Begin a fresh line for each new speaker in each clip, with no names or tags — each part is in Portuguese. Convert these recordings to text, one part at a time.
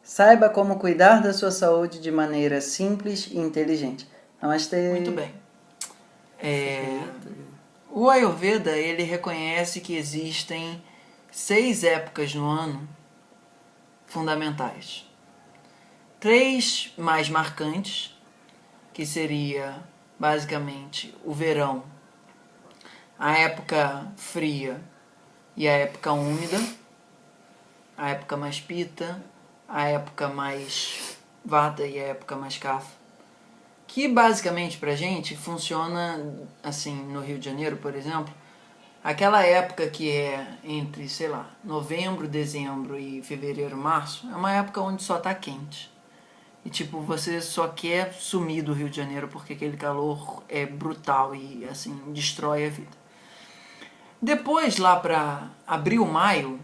Saiba como cuidar da sua saúde de maneira simples e inteligente. Namastê.
Muito bem. O Ayurveda, ele reconhece que existem 6 épocas no ano fundamentais. 3 mais marcantes, que seria basicamente o verão, a época fria e a época úmida, a época mais pita, a época mais vata e a época mais kapha, que basicamente pra gente funciona assim no Rio de Janeiro, por exemplo, aquela época que é entre, sei lá, novembro, dezembro e fevereiro, março, é uma época onde só tá quente. E tipo, você só quer sumir do Rio de Janeiro porque aquele calor é brutal e assim, destrói a vida. Depois, lá pra abril, maio,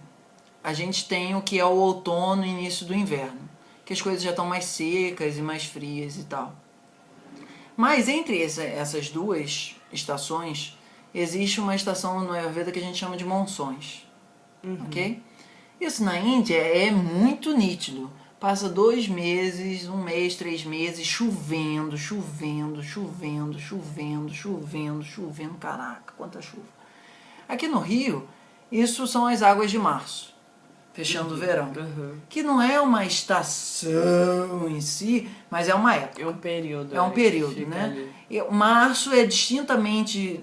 a gente tem o que é o outono e início do inverno, que as coisas já estão mais secas e mais frias e tal. Mas entre essas duas estações, existe uma estação no Ayurveda que a gente chama de monções. Ok? Isso na Índia é muito nítido. Passa 2 meses, 1 mês, 3 meses, chovendo, chovendo, chovendo, chovendo, chovendo, chovendo. Caraca, quanta chuva. Aqui no Rio, isso são as águas de março, fechando o verão. Que não é uma estação em si, mas é uma época.
É um período.
É um período, né? Março é distintamente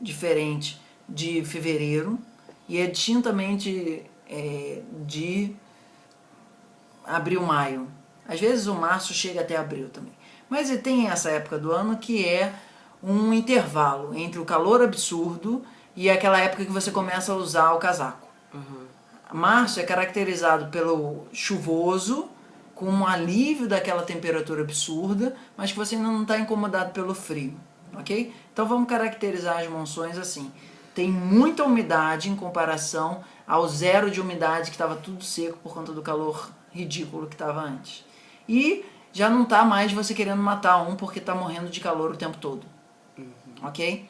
diferente de fevereiro e é distintamente de abril, maio. Às vezes o março chega até abril também. Mas tem essa época do ano que é um intervalo entre o calor absurdo e aquela época que você começa a usar o casaco. Março é caracterizado pelo chuvoso, com um alívio daquela temperatura absurda, mas que você ainda não está incomodado pelo frio, ok? Então vamos caracterizar as monções assim. Tem muita umidade em comparação ao zero de umidade que estava tudo seco por conta do calor ridículo que estava antes. E já não está mais você querendo matar um porque está morrendo de calor o tempo todo, ok?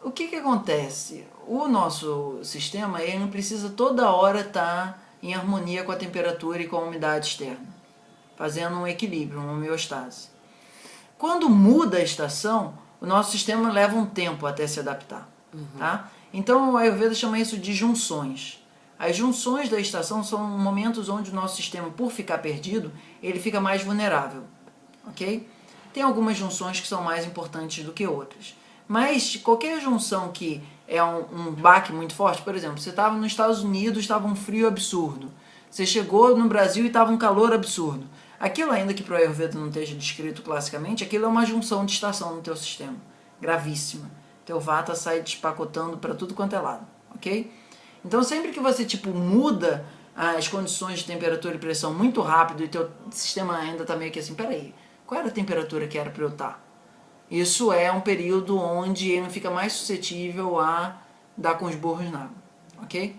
O que acontece? O nosso sistema ele não precisa toda hora estar em harmonia com a temperatura e com a umidade externa, fazendo um equilíbrio, uma homeostase. Quando muda a estação, o nosso sistema leva um tempo até se adaptar. Tá? Então o Ayurveda chama isso de junções. As junções da estação são momentos onde o nosso sistema, por ficar perdido, ele fica mais vulnerável. Ok? Tem algumas junções que são mais importantes do que outras. Mas qualquer junção que é um baque muito forte, por exemplo, você estava nos Estados Unidos, estava um frio absurdo. Você chegou no Brasil e estava um calor absurdo. Aquilo, ainda que para o Ayurveda não esteja descrito classicamente, aquilo é uma junção de estação no teu sistema. Gravíssima. Teu vata sai despacotando para tudo quanto é lado. Ok? Então sempre que você muda as condições de temperatura e pressão muito rápido e teu sistema ainda está meio que assim, peraí, qual era a temperatura que era para eu estar? Isso é um período onde ele fica mais suscetível a dar com os burros na água, ok?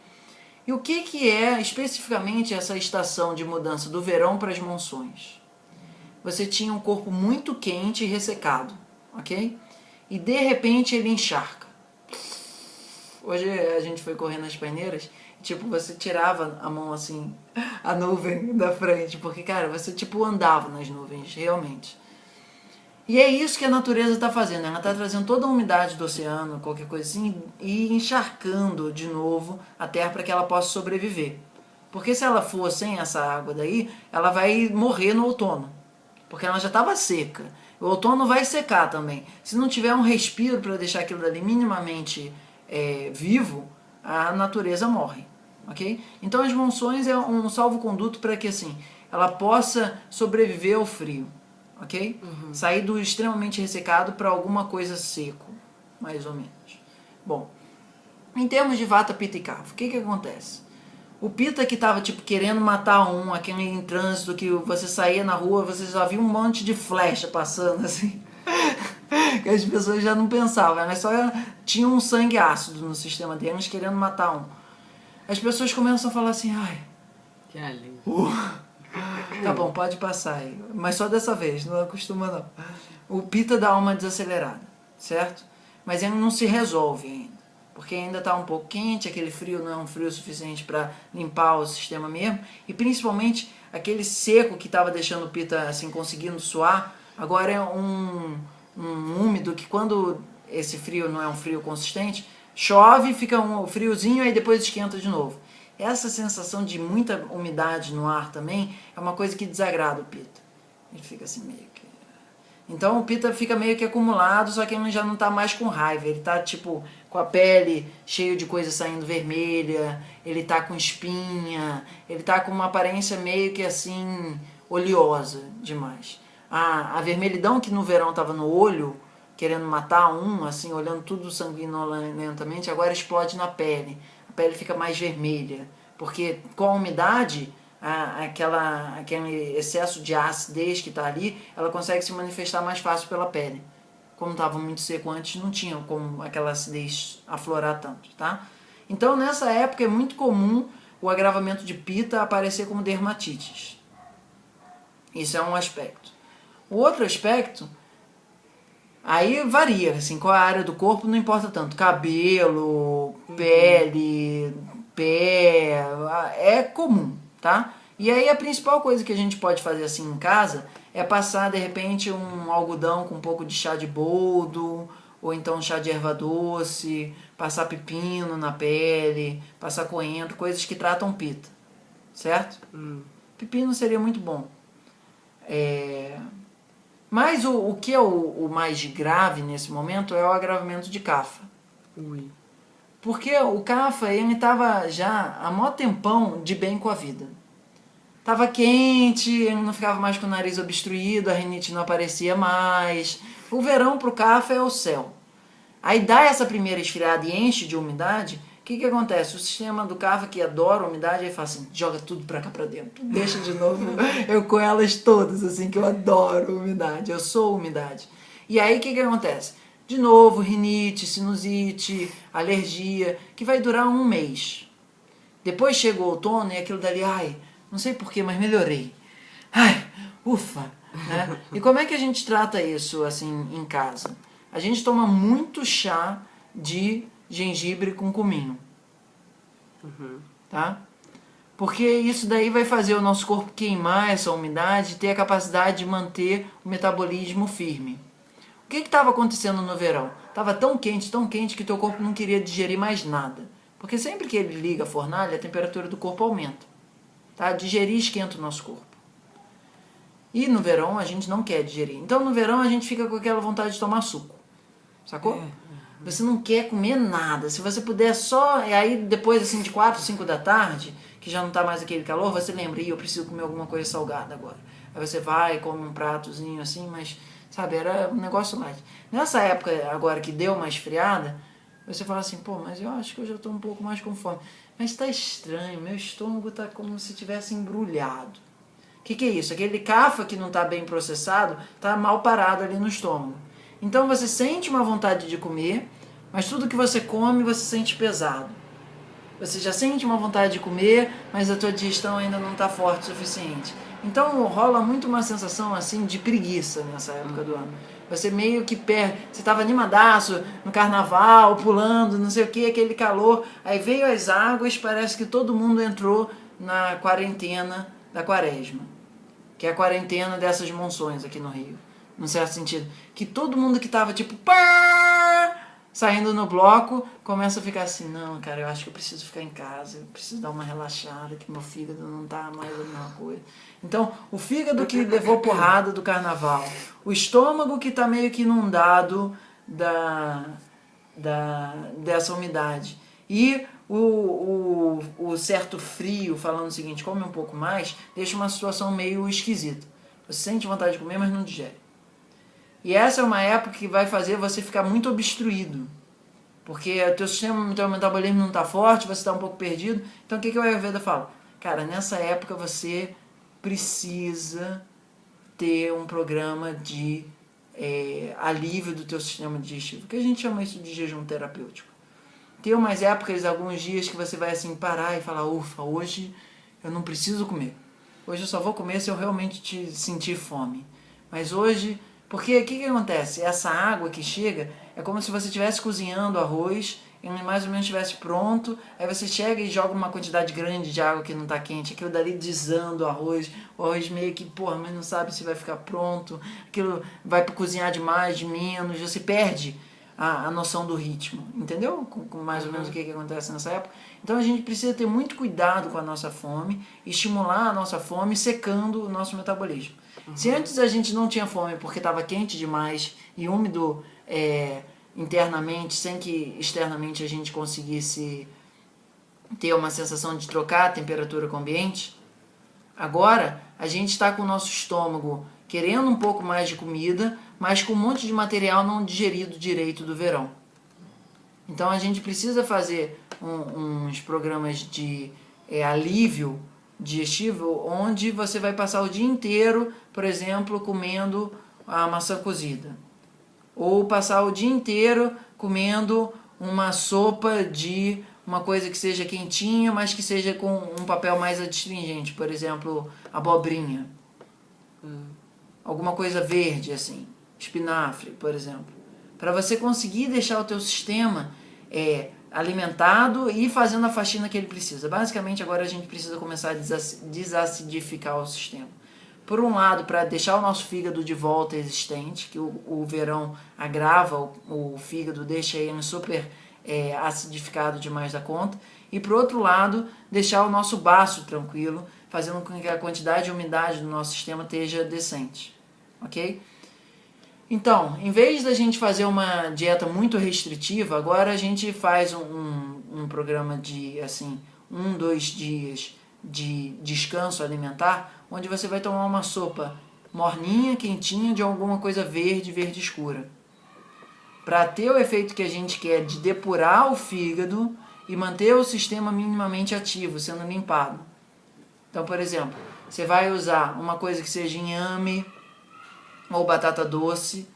E o que é especificamente essa estação de mudança do verão para as monções? Você tinha um corpo muito quente e ressecado, ok? E de repente ele encharca. Hoje a gente foi correr nas paineiras, você tirava a mão assim, a nuvem da frente, porque cara, você andava nas nuvens, realmente. E é isso que a natureza está fazendo, ela está trazendo toda a umidade do oceano, qualquer coisa assim, e encharcando de novo a terra para que ela possa sobreviver. Porque se ela for sem essa água daí, ela vai morrer no outono, porque ela já estava seca. O outono vai secar também. Se não tiver um respiro para deixar aquilo dali minimamente vivo, a natureza morre. Okay? Então as monções é um salvo-conduto para que assim, ela possa sobreviver ao frio. Ok? Sair do extremamente ressecado para alguma coisa seco, mais ou menos. Bom, em termos de vata, pitta e kapha, o que acontece? O pitta que estava querendo matar aquele em trânsito que você saía na rua, você já via um monte de flecha passando assim, que as pessoas já não pensavam, mas só tinha um sangue ácido no sistema deles querendo matar As pessoas começam a falar assim, ai,
que alívio.
Tá bom, pode passar aí. Mas só dessa vez, não acostuma não. O pitta dá uma desacelerada, certo? Mas ele não se resolve ainda. porque ainda está um pouco quente, aquele frio não é um frio suficiente para limpar o sistema mesmo, e principalmente aquele seco que estava deixando o pita assim, conseguindo suar, agora é um úmido que quando esse frio não é um frio consistente, chove, fica um friozinho, aí depois esquenta de novo. Essa sensação de muita umidade no ar também é uma coisa que desagrada o pita. Ele fica assim meio que... Então o pita fica meio que acumulado, só que ele já não tá mais com raiva. Ele tá tipo com a pele cheio de coisa saindo vermelha, ele tá com espinha, ele tá com uma aparência meio que assim, oleosa demais. A vermelhidão que no verão tava no olho, querendo matar um, assim, olhando tudo sanguinolentamente, agora explode na pele. A pele fica mais vermelha, porque com a umidade, aquele excesso de acidez que está ali, ela consegue se manifestar mais fácil pela pele. Como estava muito seco antes, não tinha como aquela acidez aflorar tanto, tá? Então, nessa época, é muito comum o agravamento de pita aparecer como dermatites. Isso é um aspecto. O outro aspecto, aí varia, assim, qual é a área do corpo, não importa tanto. Cabelo, pele, pé, é comum, tá? E aí a principal coisa que a gente pode fazer assim em casa é passar de repente um algodão com um pouco de chá de boldo, ou então chá de erva doce, passar pepino na pele, passar coentro, coisas que tratam pita, certo? Pepino seria muito bom. Mas o que é o mais grave nesse momento é o agravamento de cafa.
Ui.
Porque o cafa, ele estava já há mó tempão de bem com a vida. Tava quente, ele não ficava mais com o nariz obstruído, a rinite não aparecia mais. O verão pro cafa é o céu. Aí dá essa primeira esfriada e enche de umidade, o que acontece? O sistema do cafa, que adora umidade, aí fala assim, joga tudo pra cá pra dentro, deixa de novo eu com elas todas, assim, que eu adoro umidade, eu sou umidade. E aí o que acontece? De novo, rinite, sinusite, alergia, que vai durar um mês. Depois chega o outono e aquilo dali, ai, não sei porquê, mas melhorei. Ai, ufa. Né? E como é que a gente trata isso, assim, em casa? A gente toma muito chá de gengibre com cominho. Tá? Porque isso daí vai fazer o nosso corpo queimar essa umidade e ter a capacidade de manter o metabolismo firme. O que estava acontecendo no verão? Estava tão quente que teu corpo não queria digerir mais nada. Porque sempre que ele liga a fornalha, a temperatura do corpo aumenta. Tá? Digerir esquenta o nosso corpo. E no verão a gente não quer digerir. Então no verão a gente fica com aquela vontade de tomar suco. Sacou? Você não quer comer nada. Se você puder só... E aí depois assim de 4, 5 da tarde, que já não tá mais aquele calor, você lembra, eu preciso comer alguma coisa salgada agora. Aí você vai, come um pratozinho assim, mas... Sabe, era um negócio light. Nessa época agora que deu uma esfriada, você fala assim, pô, mas eu acho que eu já tô um pouco mais com fome. Mas tá estranho, meu estômago tá como se tivesse embrulhado. O que é isso? Aquele cafa que não tá bem processado, tá mal parado ali no estômago. Então você sente uma vontade de comer, mas tudo que você come você sente pesado. Você já sente uma vontade de comer, mas a tua digestão ainda não está forte o suficiente. Então rola muito uma sensação assim de preguiça nessa época do ano. Você meio que perde, você estava animadaço no carnaval, pulando, não sei o que, aquele calor. Aí veio as águas, parece que todo mundo entrou na quarentena da quaresma. Que é a quarentena dessas monções aqui no Rio. Num certo sentido. Que todo mundo que estava tipo... saindo no bloco, começa a ficar assim, não, cara, eu acho que eu preciso ficar em casa, eu preciso dar uma relaxada, que meu fígado não tá mais a mesma coisa. Então, o fígado que levou porrada do carnaval, o estômago que tá meio que inundado dessa umidade, e o certo frio, falando o seguinte, come um pouco mais, deixa uma situação meio esquisita. Você sente vontade de comer, mas não digere. E essa é uma época que vai fazer você ficar muito obstruído. Porque o teu sistema, o teu metabolismo não está forte, você está um pouco perdido. Então o que o Ayurveda fala? Cara, nessa época você precisa ter um programa de alívio do teu sistema digestivo. Que a gente chama isso de jejum terapêutico. Tem umas épocas, alguns dias que você vai assim parar e falar, ufa, hoje eu não preciso comer. Hoje eu só vou comer se eu realmente sentir fome. Mas hoje... Porque o que acontece? Essa água que chega é como se você estivesse cozinhando arroz ele mais ou menos estivesse pronto, aí você chega e joga uma quantidade grande de água que não está quente, aquilo dali desanda o arroz meio que, porra, mas não sabe se vai ficar pronto, aquilo vai cozinhar de mais, de menos, você perde a noção do ritmo, entendeu? Com mais ou menos o que acontece nessa época. Então a gente precisa ter muito cuidado com a nossa fome, estimular a nossa fome secando o nosso metabolismo. Se antes a gente não tinha fome porque estava quente demais e úmido internamente, sem que externamente a gente conseguisse ter uma sensação de trocar a temperatura com o ambiente, agora a gente está com o nosso estômago querendo um pouco mais de comida, mas com um monte de material não digerido direito do verão. Então a gente precisa fazer uns programas de alívio digestivo, onde você vai passar o dia inteiro, por exemplo, comendo a maçã cozida. Ou passar o dia inteiro comendo uma sopa de uma coisa que seja quentinha, mas que seja com um papel mais adstringente, por exemplo, abobrinha. Alguma coisa verde, assim, espinafre, por exemplo. Para você conseguir deixar o teu sistema alimentado e fazendo a faxina que ele precisa. Basicamente, agora a gente precisa começar a desacidificar o sistema. Por um lado, para deixar o nosso fígado de volta existente, que o verão agrava o fígado, deixa ele super acidificado demais da conta. E por outro lado, deixar o nosso baço tranquilo, fazendo com que a quantidade de umidade do nosso sistema esteja decente. Ok? Então, em vez da gente fazer uma dieta muito restritiva, agora a gente faz um programa de, assim, 2 dias de descanso alimentar, onde você vai tomar uma sopa morninha, quentinha, de alguma coisa verde escura. Para ter o efeito que a gente quer de depurar o fígado e manter o sistema minimamente ativo, sendo limpado. Então, por exemplo, você vai usar uma coisa que seja inhame ou batata doce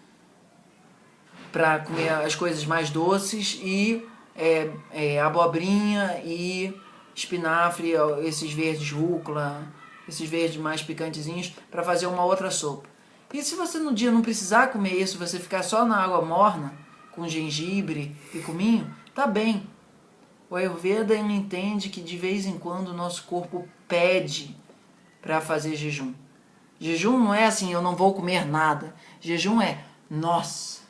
para comer as coisas mais doces e abobrinha e espinafre, esses verdes rúcula, esses verdes mais picantezinhos, para fazer uma outra sopa. E se você no dia não precisar comer isso, você ficar só na água morna, com gengibre e cominho, tá bem. O Ayurveda entende que de vez em quando o nosso corpo pede para fazer jejum. Jejum não é assim, eu não vou comer nada. Jejum é, nossa,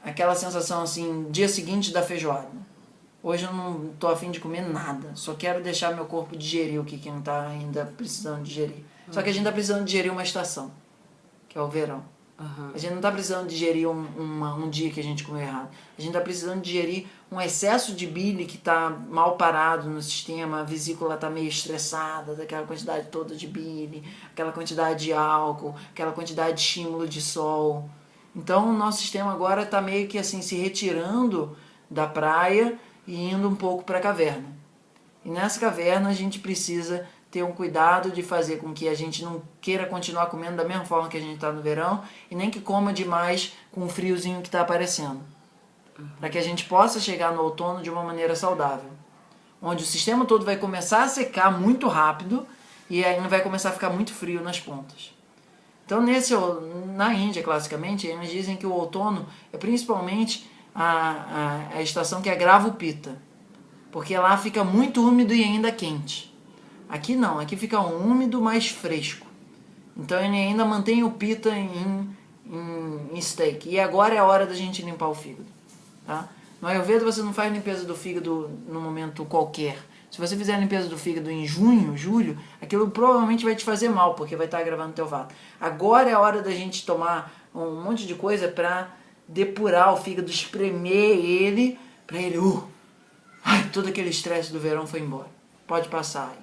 aquela sensação assim, dia seguinte da feijoada. Hoje eu não tô afim de comer nada, só quero deixar meu corpo digerir o que não tá ainda precisando digerir. Só que a gente tá precisando digerir uma estação, que é o verão. A gente não tá precisando digerir um dia que a gente comeu errado. A gente tá precisando digerir um excesso de bile que tá mal parado no sistema, a vesícula tá meio estressada, daquela quantidade toda de bile, aquela quantidade de álcool, aquela quantidade de estímulo de sol. Então o nosso sistema agora tá meio que assim se retirando da praia e indo um pouco para a caverna. E nessa caverna a gente precisa ter um cuidado de fazer com que a gente não queira continuar comendo da mesma forma que a gente está no verão e nem que coma demais com o friozinho que está aparecendo. Para que a gente possa chegar no outono de uma maneira saudável. Onde o sistema todo vai começar a secar muito rápido e ainda vai começar a ficar muito frio nas pontas. Então na Índia, classicamente, eles dizem que o outono é principalmente a estação que agrava o Pitta, porque lá fica muito úmido e ainda quente. Aqui não, aqui fica úmido, mais fresco. Então ele ainda mantém o Pitta em steak. E agora é a hora da gente limpar o fígado. Tá? No Ayurveda você não faz limpeza do fígado num momento qualquer. Se você fizer a limpeza do fígado em junho, julho, aquilo provavelmente vai te fazer mal, porque vai estar agravando o teu vato. Agora é a hora da gente tomar um monte de coisa para depurar o fígado, espremer ele, para ele, todo aquele estresse do verão foi embora. Pode passar aí,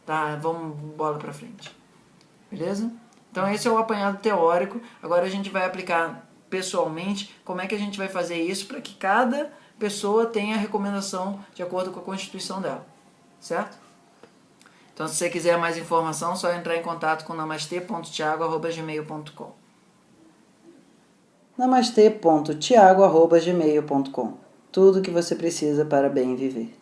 tá? Vamos bola para frente. Beleza? Então esse é o apanhado teórico. Agora a gente vai aplicar pessoalmente como é que a gente vai fazer isso para que cada pessoa tenha a recomendação de acordo com a constituição dela. Certo? Então se você quiser mais informação, é só entrar em contato com namastê.tiago@gmail.com.
namastê.tiago@gmail.com. Tudo o que você precisa para bem viver.